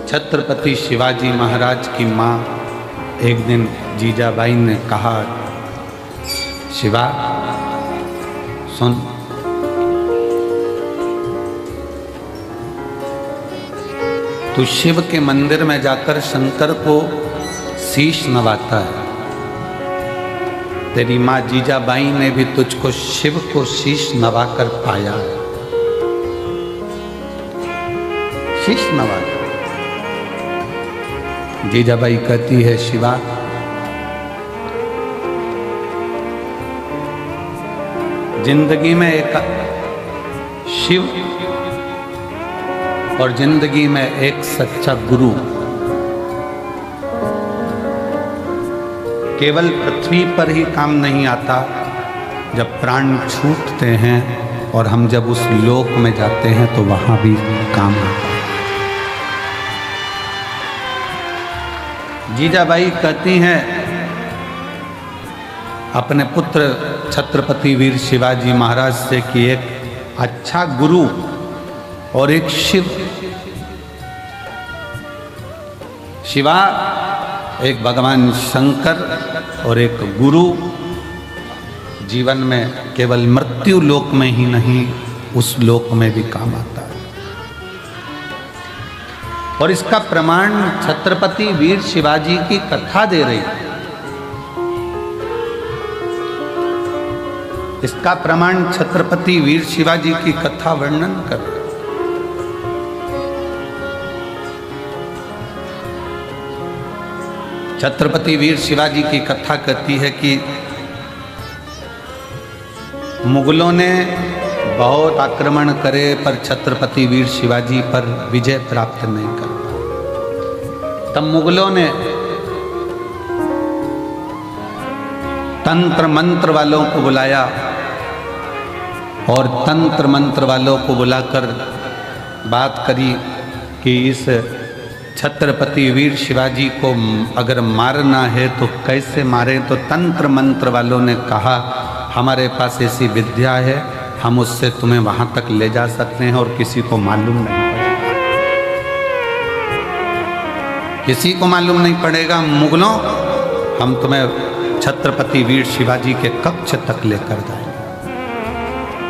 छत्रपति शिवाजी महाराज की माँ एक दिन जीजाबाई ने कहा, शिवा सुन, तू शिव के मंदिर में जाकर शंकर को शीश नवाता है। तेरी माँ जीजाबाई ने भी तुझको शिव को शीश नवाकर पाया है। शीश नवा। जीजाबाई कहती है, शिवा जिंदगी में एक शिव और जिंदगी में एक सच्चा गुरु केवल पृथ्वी पर ही काम नहीं आता, जब प्राण छूटते हैं और हम जब उस लोक में जाते हैं तो वहां भी काम आता है। जीजाबाई कहती हैं अपने पुत्र छत्रपति वीर शिवाजी महाराज से कि एक अच्छा गुरु और एक शिव। शिवा एक भगवान शंकर और एक गुरु जीवन में केवल मृत्यु लोक में ही नहीं, उस लोक में भी काम आता है। और इसका प्रमाण छत्रपति वीर शिवाजी की कथा दे रही है। इसका प्रमाण छत्रपति वीर शिवाजी की कथा वर्णन कर रही है। छत्रपति वीर शिवाजी की कथा कहती है कि मुगलों ने बहुत आक्रमण करे पर छत्रपति वीर शिवाजी पर विजय प्राप्त नहीं कर पाए। तब मुगलों ने तंत्र मंत्र वालों को बुलाया और तंत्र मंत्र वालों को बुलाकर बात करी कि इस छत्रपति वीर शिवाजी को अगर मारना है तो कैसे मारें। तो तंत्र मंत्र वालों ने कहा, हमारे पास ऐसी विद्या है, हम उससे तुम्हें वहां तक ले जा सकते हैं और किसी को मालूम नहीं पड़ेगा। किसी को मालूम नहीं पड़ेगा। मुगलों, हम तुम्हें छत्रपति वीर शिवाजी के कक्ष तक लेकर जाएंगे।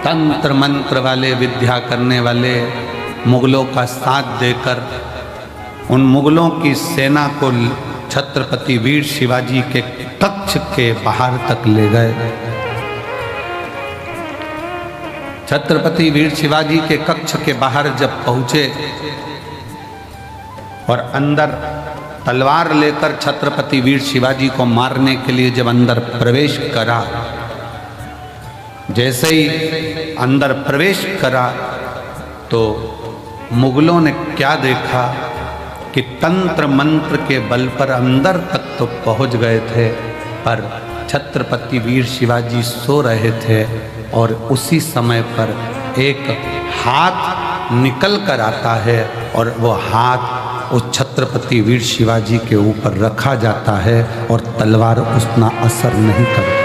तंत्र मंत्र वाले, विद्या करने वाले मुगलों का साथ देकर उन मुगलों की सेना को छत्रपति वीर शिवाजी के कक्ष के बाहर तक ले गए। छत्रपति वीर शिवाजी के कक्ष के बाहर जब पहुंचे और अंदर तलवार लेकर छत्रपति वीर शिवाजी को मारने के लिए जब अंदर प्रवेश करा, जैसे ही अंदर प्रवेश करा तो मुगलों ने क्या देखा कि तंत्र मंत्र के बल पर अंदर तक तो पहुंच गए थे, पर छत्रपति वीर शिवाजी सो रहे थे और उसी समय पर एक हाथ निकल कर आता है और वो हाथ उस छत्रपति वीर शिवाजी के ऊपर रखा जाता है और तलवार उतना असर नहीं करता।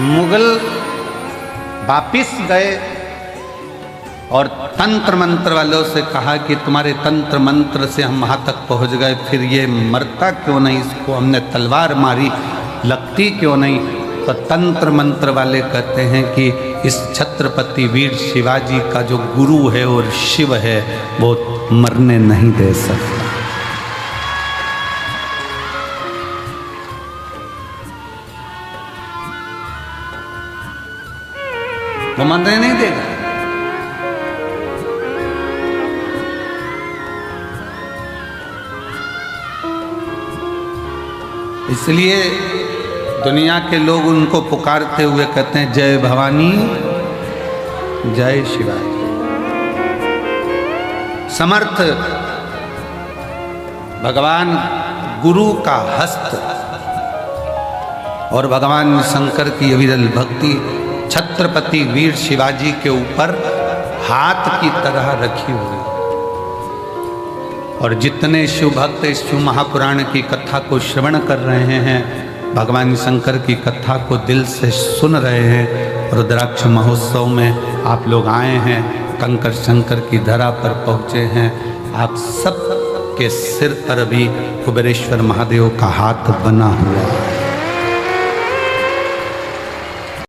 मुगल वापिस गए और तंत्र मंत्र वालों से कहा कि तुम्हारे तंत्र मंत्र से हम वहाँ तक पहुँच गए, फिर ये मरता क्यों नहीं, इसको हमने तलवार मारी, लगती क्यों नहीं। तो तंत्र मंत्र वाले कहते हैं कि इस छत्रपति वीर शिवाजी का जो गुरु है और शिव है वो मरने नहीं दे सकता। वो मरने नहीं देगा। इसलिए दुनिया के लोग उनको पुकारते हुए कहते हैं, जय भवानी जय शिवाजी। समर्थ भगवान गुरु का हस्त और भगवान शंकर की अविरल भक्ति छत्रपति वीर शिवाजी के ऊपर हाथ की तरह रखी हुई। और जितने शिव भक्त इस शिव महापुराण की कथा को श्रवण कर रहे हैं, भगवान शंकर की कथा को दिल से सुन रहे हैं, रुद्राक्ष महोत्सव में आप लोग आए हैं, कंकर शंकर की धरा पर पहुँचे हैं। आप सब के सिर पर भी कुबेरेश्वर महादेव का हाथ बना हुआ है।